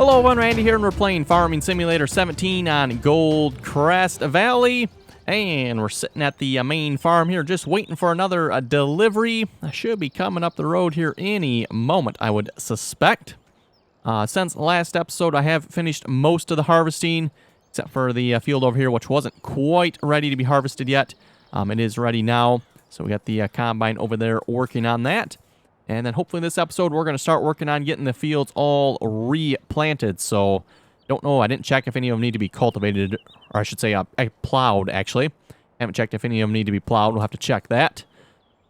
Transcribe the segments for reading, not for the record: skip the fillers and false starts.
Hello everyone, Randy here, and we're playing Farming Simulator 17 on Gold Crest Valley. And we're sitting at the main farm here, just waiting for another delivery. I should be coming up the road here any moment, I would suspect. Since the last episode, I have finished most of the harvesting, except for the field over here, which wasn't quite ready to be harvested yet. It is ready now, so we got the combine over there working on that. And then hopefully this episode, we're going to start working on getting the fields all replanted. So, don't know. I didn't check if any of them need to be cultivated, or I should say plowed, actually. Haven't checked if any of them need to be plowed. We'll have to check that.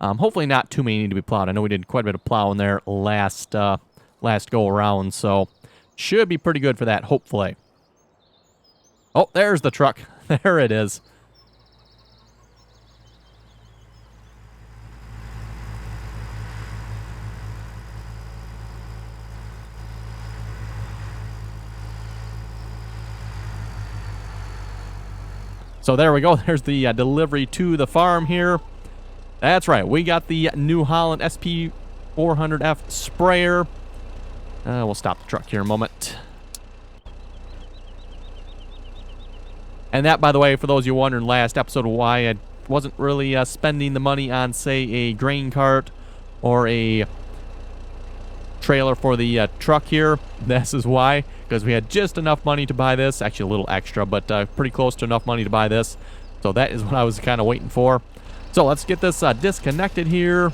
Hopefully not too many need to be plowed. I know we did quite a bit of plowing there last go around, so should be pretty good for that, hopefully. Oh, there's the truck. There it is. So there we go. There's the delivery to the farm here. That's right. We got the New Holland SP400F sprayer. We'll stop the truck here in a moment. And that, by the way, for those of you wondering last episode why I wasn't really spending the money on, say, a grain cart or a trailer for the truck here. This is why, because we had just enough money to buy this, actually a little extra, but pretty close to enough money to buy this. So that is what I was kind of waiting for. So let's get this disconnected here.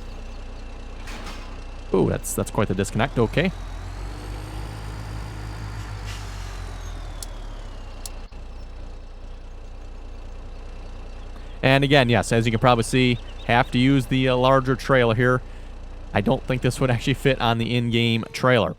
Ooh, that's quite the disconnect. Okay. And again, yes, as you can probably see, have to use the larger trailer here. I don't think this would actually fit on the in-game trailer.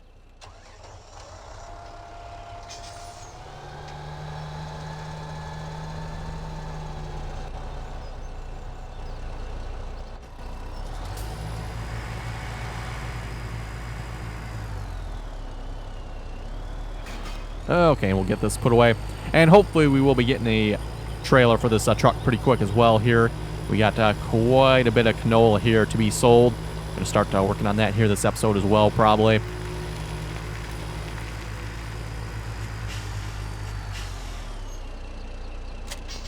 Okay, we'll get this put away. And hopefully we will be getting a trailer for this truck pretty quick as well here. We got quite a bit of canola here to be sold. Going to start working on that here this episode as well, probably.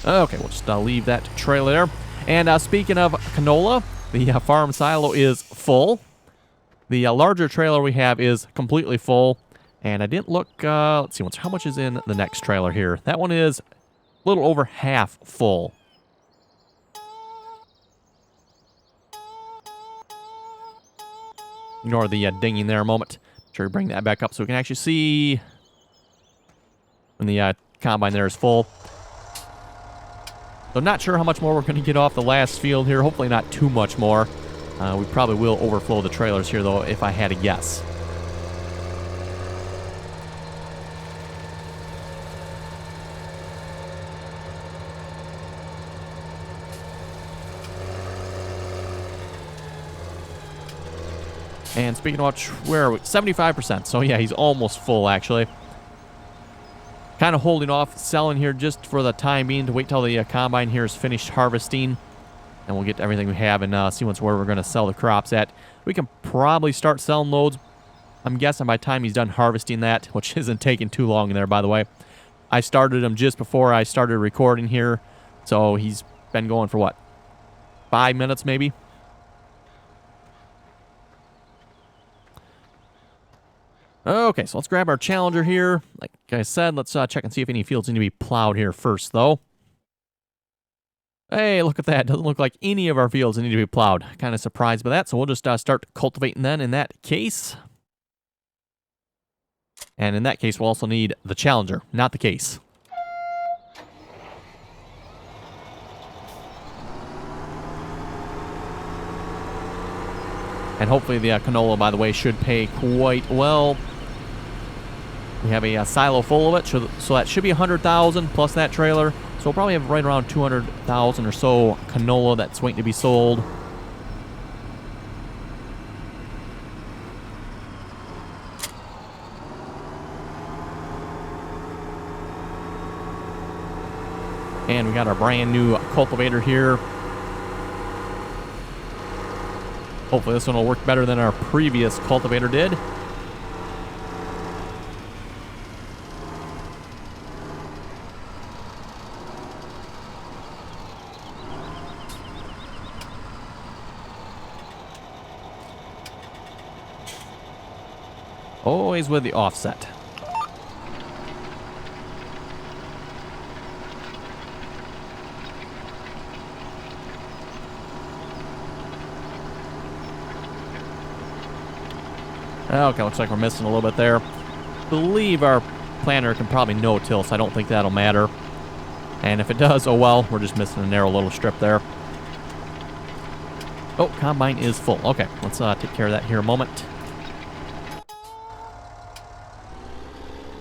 Okay, we'll just leave that trailer there. And speaking of canola, the farm silo is full. The larger trailer we have is completely full. And I didn't look, let's see, how much is in the next trailer here? That one is a little over half full. Ignore the dinging there a moment. Sure, bring that back up so we can actually see when the combine there is full. So not sure how much more we're going to get off the last field here. Hopefully not too much more. We probably will overflow the trailers here, though, if I had to guess. And speaking of which, where are we? 75%. So yeah, he's almost full, actually. Kind of holding off selling here just for the time being to wait till the combine here is finished harvesting. And we'll get everything we have and see where we're going to sell the crops at. We can probably start selling loads. I'm guessing by the time he's done harvesting that, which isn't taking too long there, by the way. I started him just before I started recording here. So he's been going for what? 5 minutes maybe? Okay, so let's grab our Challenger here. Like I said, let's check and see if any fields need to be plowed here first, though. Hey, look at that. Doesn't look like any of our fields need to be plowed. Kind of surprised by that, so we'll just start cultivating then in that case. And in that case, we'll also need the Challenger, not the case. And hopefully the canola, by the way, should pay quite well. We have a silo full of it, so that should be 100,000 plus that trailer. So we'll probably have right around 200,000 or so canola that's waiting to be sold. And we got our brand new cultivator here. Hopefully this one will work better than our previous cultivator did. Always with the offset. Okay, looks like we're missing a little bit there. Believe our planner can probably no-till, so I don't think that'll matter. And if it does, oh well, we're just missing a narrow little strip there. Oh, combine is full. Okay, let's take care of that here a moment.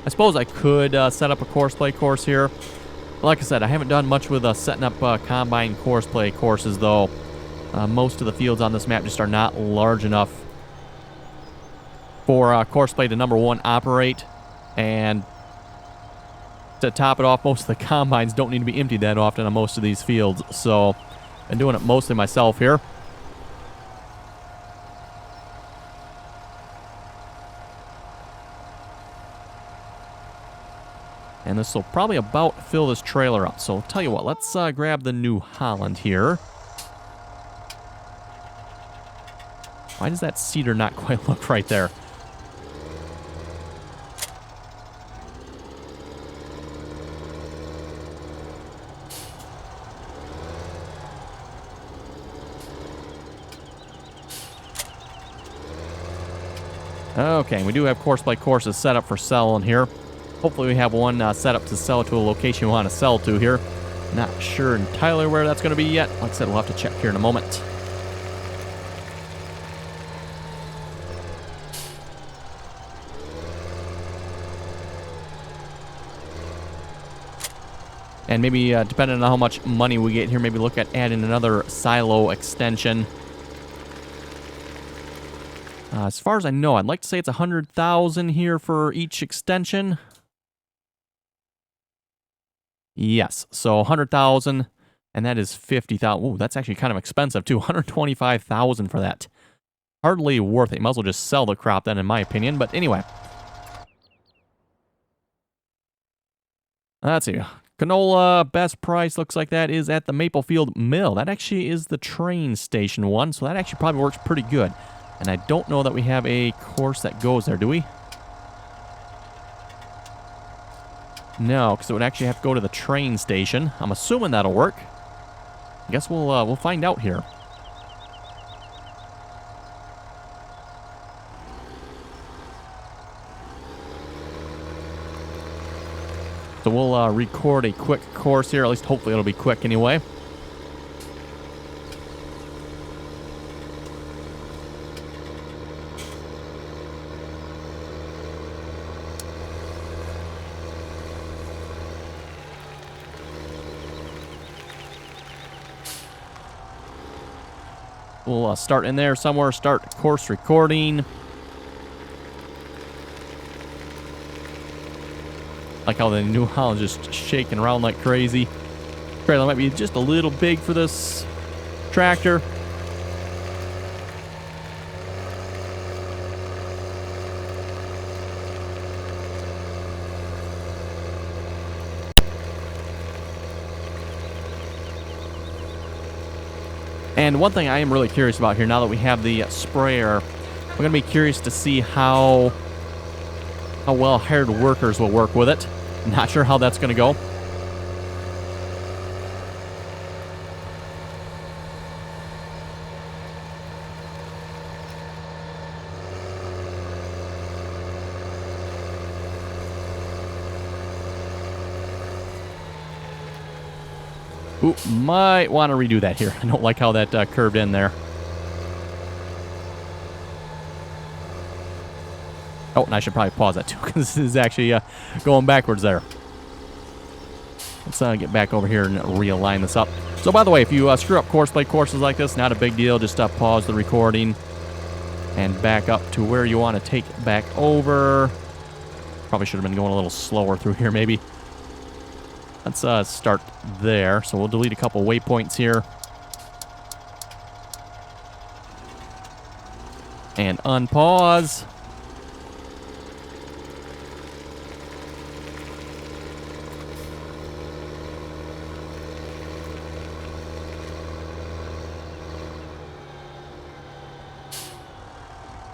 I suppose I could set up a courseplay course here. Like I said, I haven't done much with setting up combine courseplay courses, though. Most of the fields on this map just are not large enough for courseplay to, number one, operate. And to top it off, most of the combines don't need to be emptied that often on most of these fields. So, I'm doing it mostly myself here. And this will probably about fill this trailer up. So, I'll tell you what, let's grab the New Holland here. Why does that cedar not quite look right there? Okay, we do have courseplay courses set up for selling here. Hopefully we have one set up to sell to a location we want to sell to here. Not sure entirely where that's going to be yet. Like I said, we'll have to check here in a moment. And maybe, depending on how much money we get here, maybe look at adding another silo extension. As far as I know, I'd like to say it's 100,000 here for each extension. Yes, so 100,000, and that is 50,000. Ooh, that's actually kind of expensive too. 125,000 for that. Hardly worth it. You might as well just sell the crop then, in my opinion. But anyway, let's see. Canola best price looks like that is at the Maplefield Mill. That actually is the train station one, so that actually probably works pretty good. And I don't know that we have a course that goes there, do we? No, because it would actually have to go to the train station. I'm assuming that'll work. I guess we'll find out here. So we'll record a quick course here. At least hopefully it'll be quick anyway. We'll start in there somewhere, start course recording. Like how the New Holland's just shaking around like crazy. Trailer might be just a little big for this tractor. And one thing I am really curious about here, now that we have the sprayer, we're going to be curious to see how well hired workers will work with it. Not sure how that's going to go. Ooh, might want to redo that here. I don't like how that curved in there. Oh, and I should probably pause that too, because this is actually going backwards there. Let's get back over here and realign this up. So, by the way, if you screw up courseplay courses like this, not a big deal. Just pause the recording and back up to where you want to take it back over. Probably should have been going a little slower through here, maybe. Let's start there. So we'll delete a couple waypoints here. And unpause.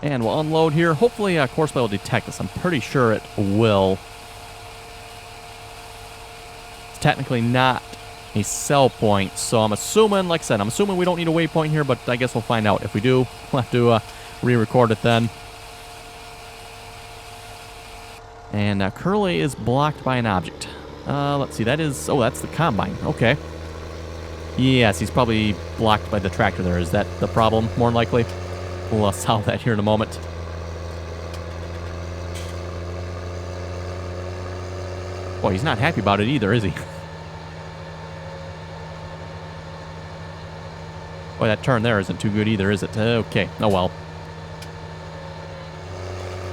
And we'll unload here. Hopefully, course play will detect us. I'm pretty sure it will. It's technically not a sell point, so I'm assuming, like I said, I'm assuming we don't need a waypoint here, but I guess we'll find out. If we do, we'll have to re-record it then. And Curly is blocked by an object. Let's see, that is... Oh, that's the combine. Okay. Yes, he's probably blocked by the tractor there. Is that the problem, more than likely? We'll solve that here in a moment. Boy, he's not happy about it either, is he? Boy, that turn there isn't too good either, is it? Okay. Oh, well.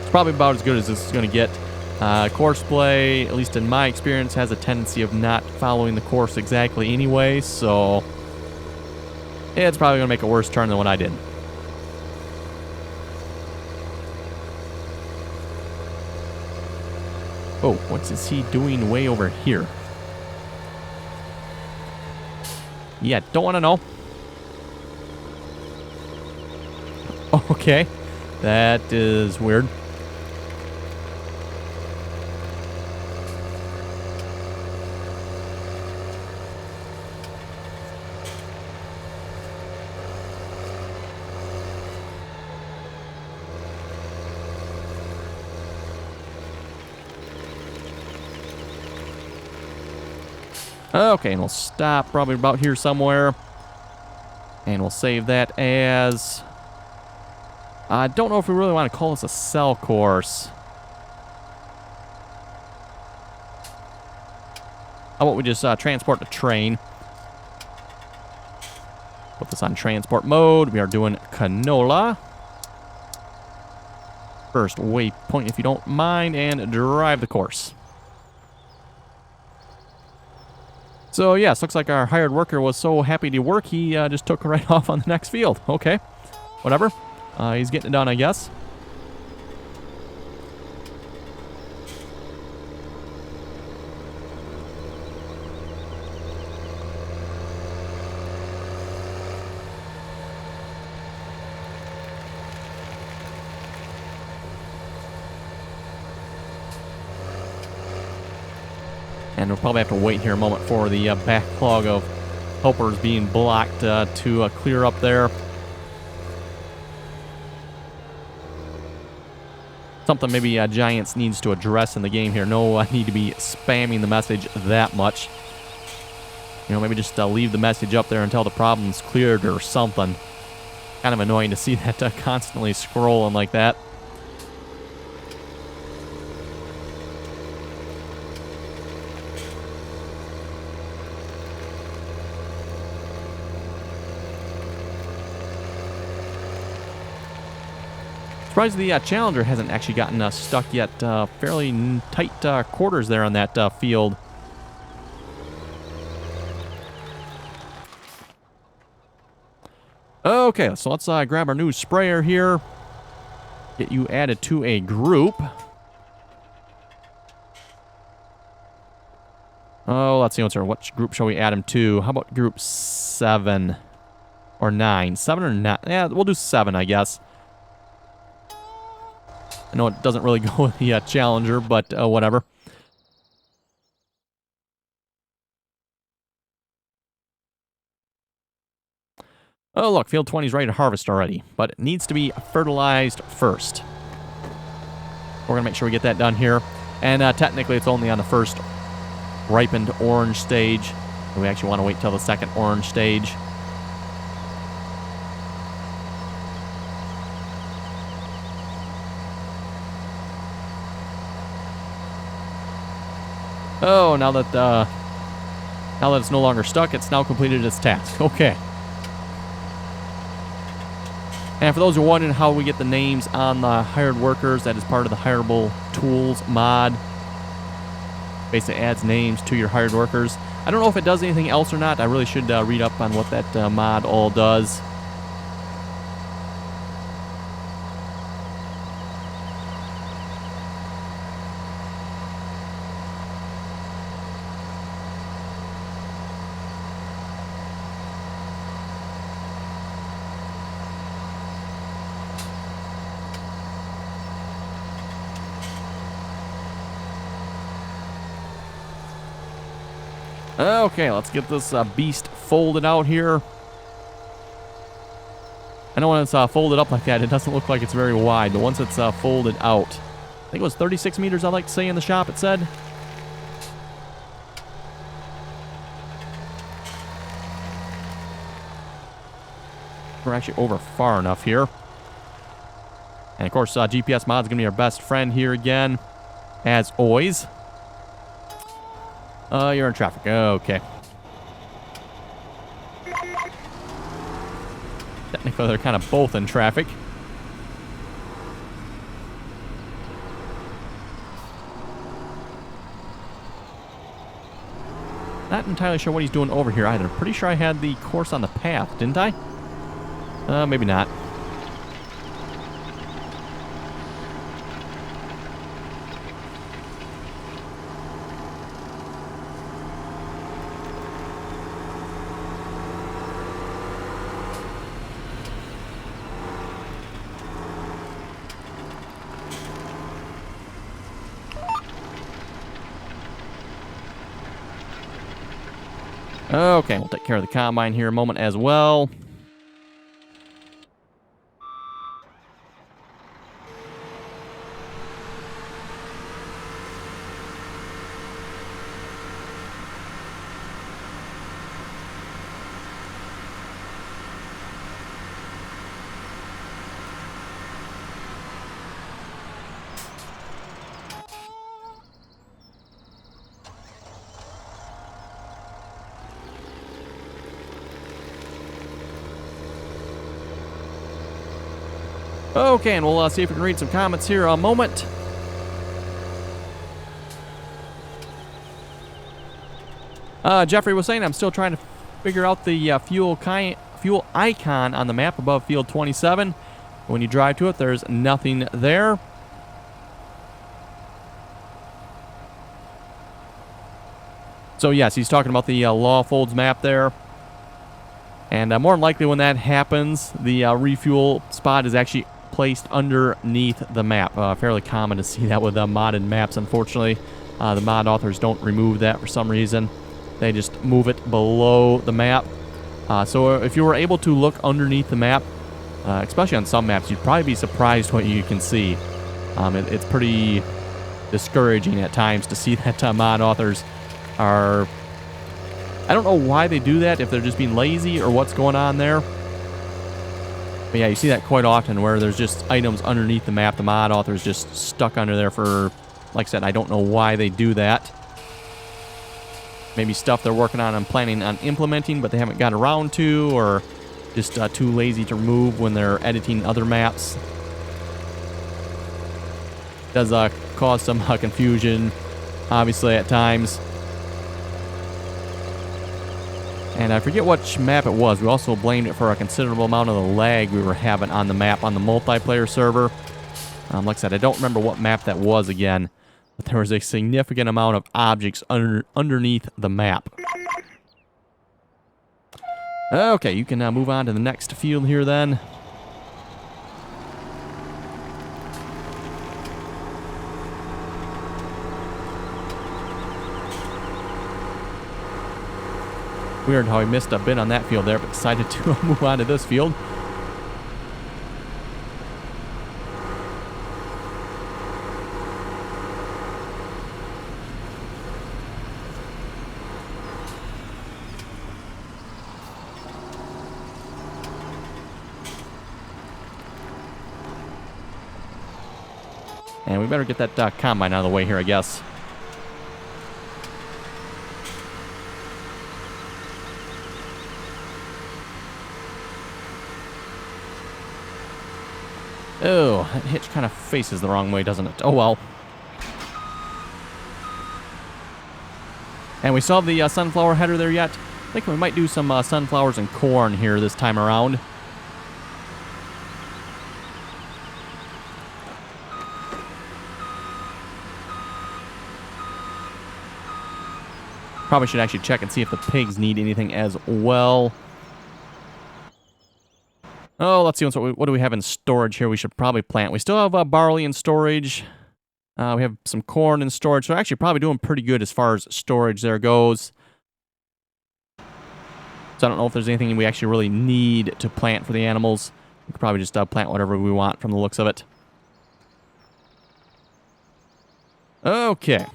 It's probably about as good as this is going to get. Course play, at least in my experience, has a tendency of not following the course exactly anyway, so yeah, it's probably going to make a worse turn than what I did. Oh, what is he doing way over here? Yeah, don't want to know. Okay, that is weird. Okay, and we'll stop probably about here somewhere. And we'll save that as... I don't know if we really want to call this a cell course. How about we just transport the train? Put this on transport mode. We are doing canola. First waypoint, if you don't mind, and drive the course. So, yes, looks like our hired worker was so happy to work, he just took right off on the next field. Okay, whatever. He's getting it done, I guess. And we'll probably have to wait here a moment for the backlog of helpers being blocked to clear up there. Something maybe Giants needs to address in the game here. No need to be spamming the message that much. You know, maybe just leave the message up there until the problem's cleared or something. Kind of annoying to see that constantly scrolling like that. Surprised the Challenger hasn't actually gotten stuck yet. Fairly tight quarters there on that field. Okay, so let's grab our new sprayer here. Get you added to a group. Oh, let's see. What group shall we add him to? How about group 7 or 9? 7 or 9? Yeah, we'll do 7, I guess. I know it doesn't really go with the Challenger, but whatever. Oh, look, field 20 is ready to harvest already, but it needs to be fertilized first. We're going to make sure we get that done here. And technically, it's only on the first ripened orange stage. So we actually want to wait till the second orange stage. Oh, now that it's no longer stuck, it's now completed its task. Okay. And for those who are wondering how we get the names on the hired workers, that is part of the Hireable Tools mod. Basically adds names to your hired workers. I don't know if it does anything else or not. I really should read up on what that mod all does. Okay, let's get this beast folded out here. I know when it's folded up like that, it doesn't look like it's very wide, but once it's folded out, I think it was 36 meters, I like to say in the shop, it said. We're actually over far enough here. And of course, GPS mod's going to be our best friend here again, as always. You're in traffic. Okay. Technically, they're kind of both in traffic. Not entirely sure what he's doing over here either. Pretty sure I had the course on the path, didn't I? Maybe not. Okay, we'll take care of the combine here a moment as well. Okay, and we'll see if we can read some comments here a moment. Jeffrey was saying I'm still trying to figure out the fuel icon on the map above field 27. When you drive to it, there's nothing there. So yes, he's talking about the Lawfolds map there. And more than likely when that happens, the refuel spot is actually placed underneath the map. Fairly common to see that with modded maps, unfortunately. The mod authors don't remove that for some reason. They just move it below the map. So if you were able to look underneath the map, especially on some maps, you'd probably be surprised what you can see. It's pretty discouraging at times to see that mod authors are... I don't know why they do that, if they're just being lazy or what's going on there. But yeah, you see that quite often where there's just items underneath the map. The mod author's just stuck under there for, like I said, I don't know why they do that. Maybe stuff they're working on and planning on implementing, but they haven't got around to, or just too lazy to remove when they're editing other maps. Does cause some confusion, obviously, at times. And I forget which map it was. We also blamed it for a considerable amount of the lag we were having on the map on the multiplayer server. Like I said, I don't remember what map that was again, but there was a significant amount of objects underneath the map. Okay, you can move on to the next field here then. Weird how he missed a bit on that field there, but decided to move on to this field. And we better get that combine out of the way here, I guess. Oh, that hitch kind of faces the wrong way, doesn't it? Oh, well. And we saw the sunflower header there yet. I think we might do some sunflowers and corn here this time around. Probably should actually check and see if the pigs need anything as well. Oh, let's see what do we have in storage here we should probably plant. We still have barley in storage. We have some corn in storage. So we're actually probably doing pretty good as far as storage there goes. So I don't know if there's anything we actually really need to plant for the animals. We could probably just plant whatever we want from the looks of it. Okay.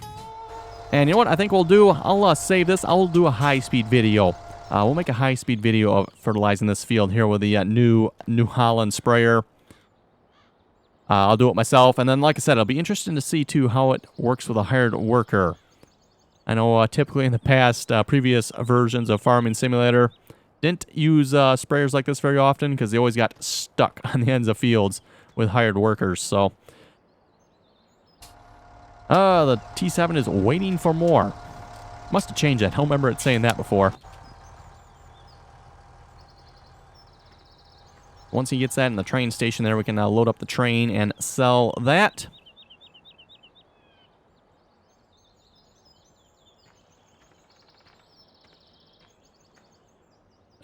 And you know what I think we'll do? I'll save this. I'll do a high-speed video. We'll make a high-speed video of fertilizing this field here with the New Holland sprayer. I'll do it myself. And then, like I said, it'll be interesting to see, too, how it works with a hired worker. I know typically in the past, previous versions of Farming Simulator didn't use sprayers like this very often because they always got stuck on the ends of fields with hired workers. So, the T7 is waiting for more. Must have changed that. I don't remember it saying that before. Once he gets that in the train station there, we can load up the train and sell that.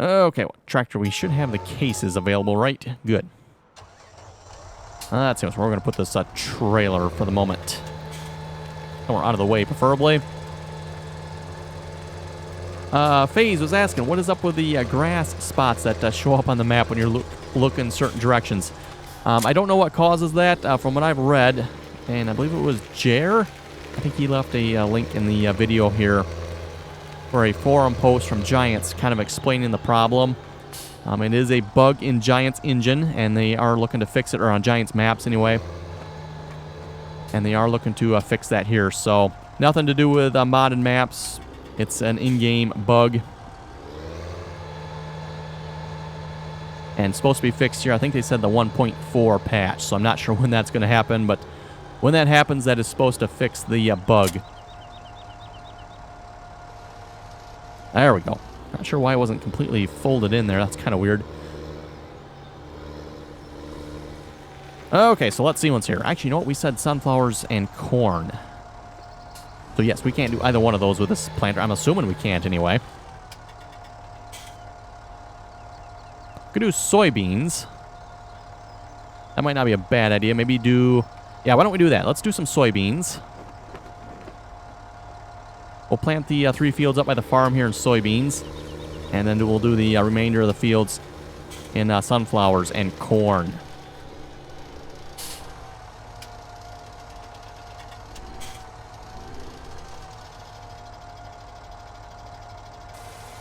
Okay, well, tractor, we should have the cases available, right? Good. Let's see, we're going to put this trailer for the moment. Somewhere out of the way, preferably. FaZe was asking, what is up with the grass spots that show up on the map when you're looking in certain directions? I don't know what causes that. From what I've read, and I believe it was Jer, I think he left a link in the video here for a forum post from Giants kind of explaining the problem. It is a bug in Giants' engine, and they are looking to fix it, or on Giants' maps anyway. And they are looking to fix that here. So, nothing to do with modded maps. It's an in-game bug. And it's supposed to be fixed here. I think they said the 1.4 patch, so I'm not sure when that's going to happen, but when that happens, that is supposed to fix the bug. There we go. Not sure why it wasn't completely folded in there. That's kind of weird. Okay, so let's see what's here. Actually, you know what? We said sunflowers and corn. So yes, we can't do either one of those with this planter. I'm assuming we can't anyway. Could do soybeans. That might not be a bad idea. Maybe do... Yeah, why don't we do that? Let's do some soybeans. We'll plant the 3 fields up by the farm here in soybeans. And then we'll do the remainder of the fields in sunflowers and corn.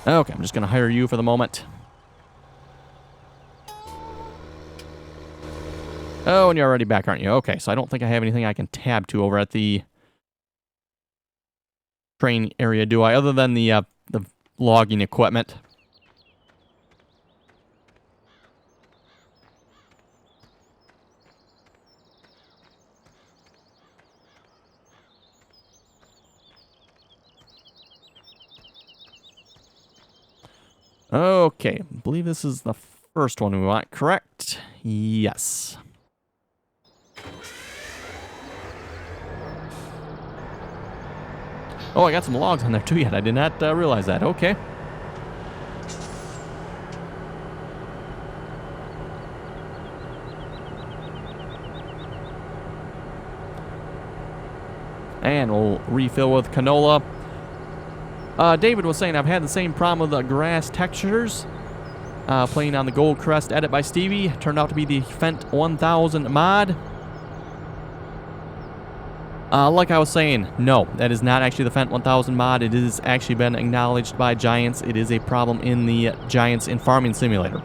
Okay, I'm just going to hire you for the moment. Oh, and you're already back, aren't you? Okay, so I don't think I have anything I can tab to over at the train area, do I? Other than the logging equipment. Okay, I believe this is the first one we want, correct? Yes. Oh, I got some logs on there too yet. I did not realize that. Okay. And we'll refill with canola. David was saying, I've had the same problem with the grass textures. Playing on the Gold Crest edit by Stevie. Turned out to be the Fent 1000 mod. Like I was saying, no, that is not actually the Fent 1000 mod. It has actually been acknowledged by Giants. It is a problem in the Giants in Farming Simulator.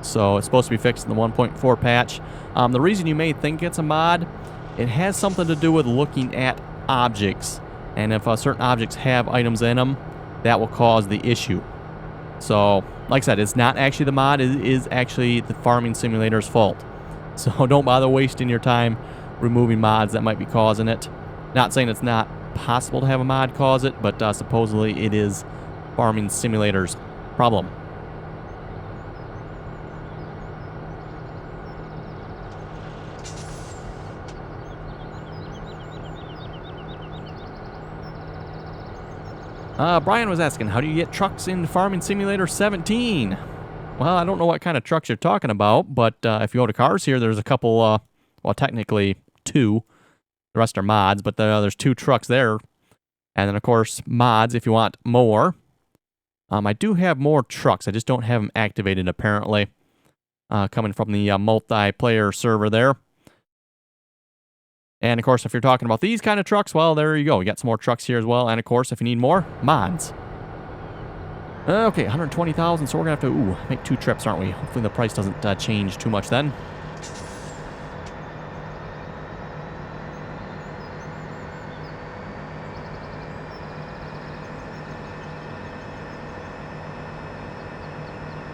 So it's supposed to be fixed in the 1.4 patch. The reason you may think it's a mod, it has something to do with looking at objects. And if certain objects have items in them, that will cause the issue. So, like I said, it's not actually the mod. It is actually the Farming Simulator's fault. So don't bother wasting your time removing mods that might be causing it. Not saying it's not possible to have a mod cause it, but supposedly it is Farming Simulator's problem. Brian was asking, how do you get trucks in Farming Simulator 17? Well, I don't know what kind of trucks you're talking about, but if you go to cars here, there's a couple, well, technically 2. The rest are mods, but there's 2 trucks there. And then, of course, mods if you want more. I do have more trucks. I just don't have them activated, apparently. Coming from the multiplayer server there. And, of course, if you're talking about these kind of trucks, well, there you go. We got some more trucks here as well. And, of course, if you need more, mods. Okay, 120,000, so we're going to have to make 2 trips, aren't we? Hopefully the price doesn't change too much then.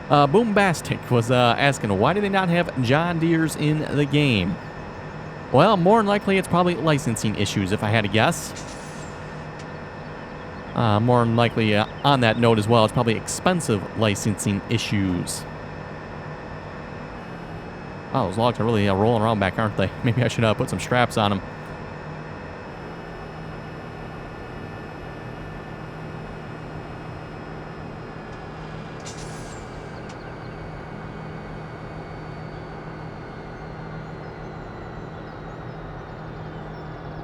Boombastic was asking, why do they not have John Deere's in the game? Well, more than likely, it's probably licensing issues, if I had to guess. More than likely, on that note as well, it's probably expensive licensing issues. Oh, those logs are really rolling around back, aren't they? Maybe I should put some straps on them.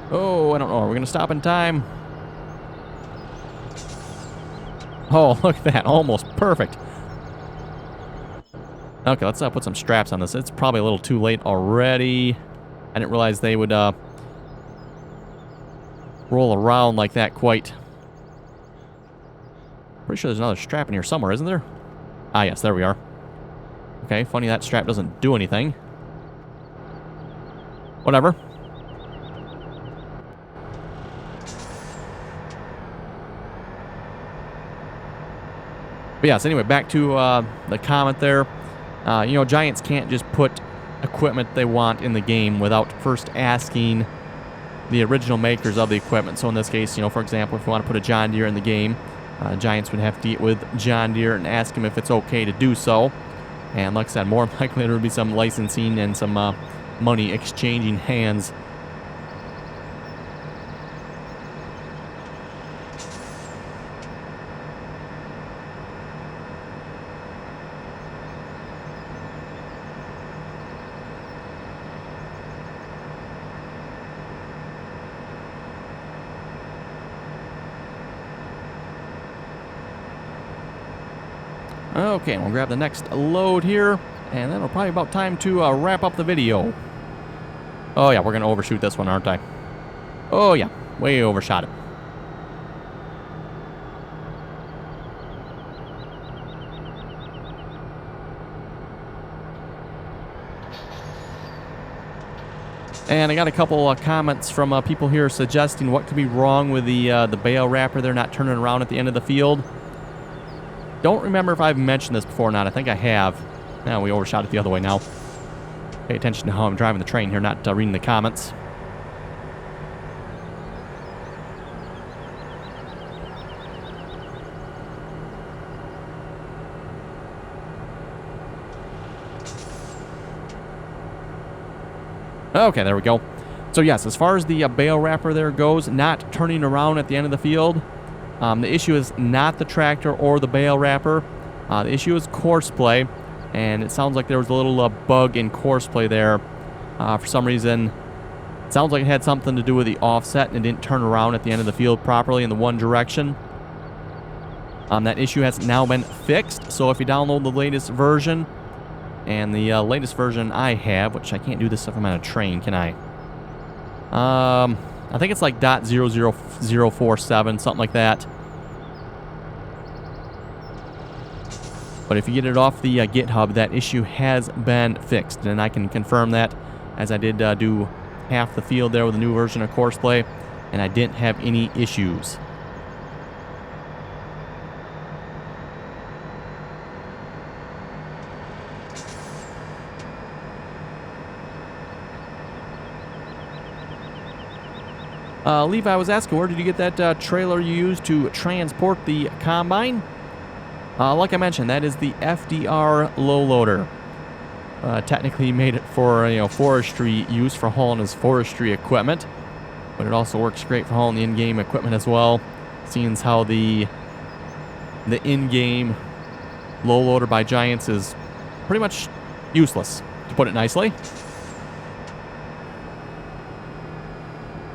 Oh, I don't know. Are we going to stop in time? Oh, look at that. Almost perfect. Okay, let's put some straps on this. It's probably a little too late already. I didn't realize they would roll around like that quite. Pretty sure there's another strap in here somewhere, isn't there? Ah, yes, there we are. Okay, funny that strap doesn't do anything. Whatever. But yes, anyway, back to the comment there. You know, Giants can't just put equipment they want in the game without first asking the original makers of the equipment. So in this case, you know, for example, if we want to put a John Deere in the game, Giants would have to get with John Deere and ask him if it's okay to do so. And like I said, more likely there would be some licensing and some money exchanging hands. Okay, we'll grab the next load here, and then it'll probably about time to wrap up the video. Oh yeah, we're going to overshoot this one, aren't I? Oh yeah, way overshot it. And I got a couple comments from people here suggesting what could be wrong with the bale wrapper. They're not turning around at the end of the field. Don't remember if I've mentioned this before or not. I think I have. Now we overshot it the other way now. Pay attention to how I'm driving the train here, not reading the comments. Okay, there we go. So yes, as far as the bale wrapper there goes, not turning around at the end of the field, the issue is not the tractor or the bale wrapper. The issue is course play, and it sounds like there was a little bug in course play there. For some reason, it sounds like it had something to do with the offset, and it didn't turn around at the end of the field properly in the one direction. That issue has now been fixed, so if you download the latest version, and the latest version I have, which I can't do this if I'm on a train, can I? I think it's like .00047, something like that. But if you get it off the GitHub, that issue has been fixed. And I can confirm that, as I did do half the field there with the new version of Courseplay, and I didn't have any issues. Levi was asking, where did you get that trailer you used to transport the combine? Like I mentioned, that is the FDR low loader. Technically made it for forestry use, for hauling as forestry equipment, but it also works great for hauling the in-game equipment as well. Seeing as how the in-game low loader by Giants is pretty much useless, to put it nicely.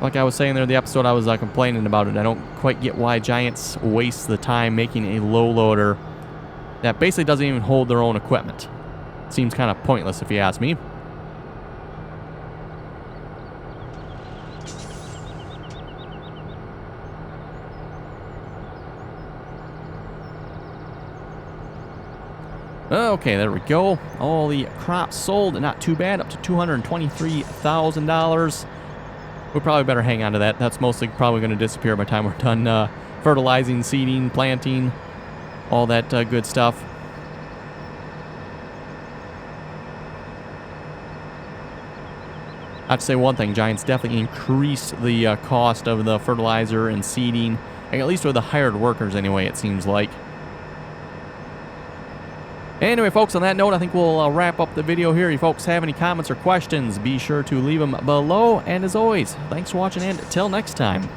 Like I was saying there in the episode, I was complaining about it. I don't quite get why Giants waste the time making a low loader that basically doesn't even hold their own equipment. Seems kind of pointless if you ask me. Okay, there we go. All the crops sold, not too bad, up to $223,000. We probably better hang on to that. That's mostly probably going to disappear by the time we're done fertilizing, seeding, planting, all that good stuff. I have to say one thing, Giants definitely increased the cost of the fertilizer and seeding, at least with the hired workers anyway, it seems like. Anyway, folks, on that note, I think we'll wrap up the video here. If you folks have any comments or questions, be sure to leave them below. And as always, thanks for watching, and till next time.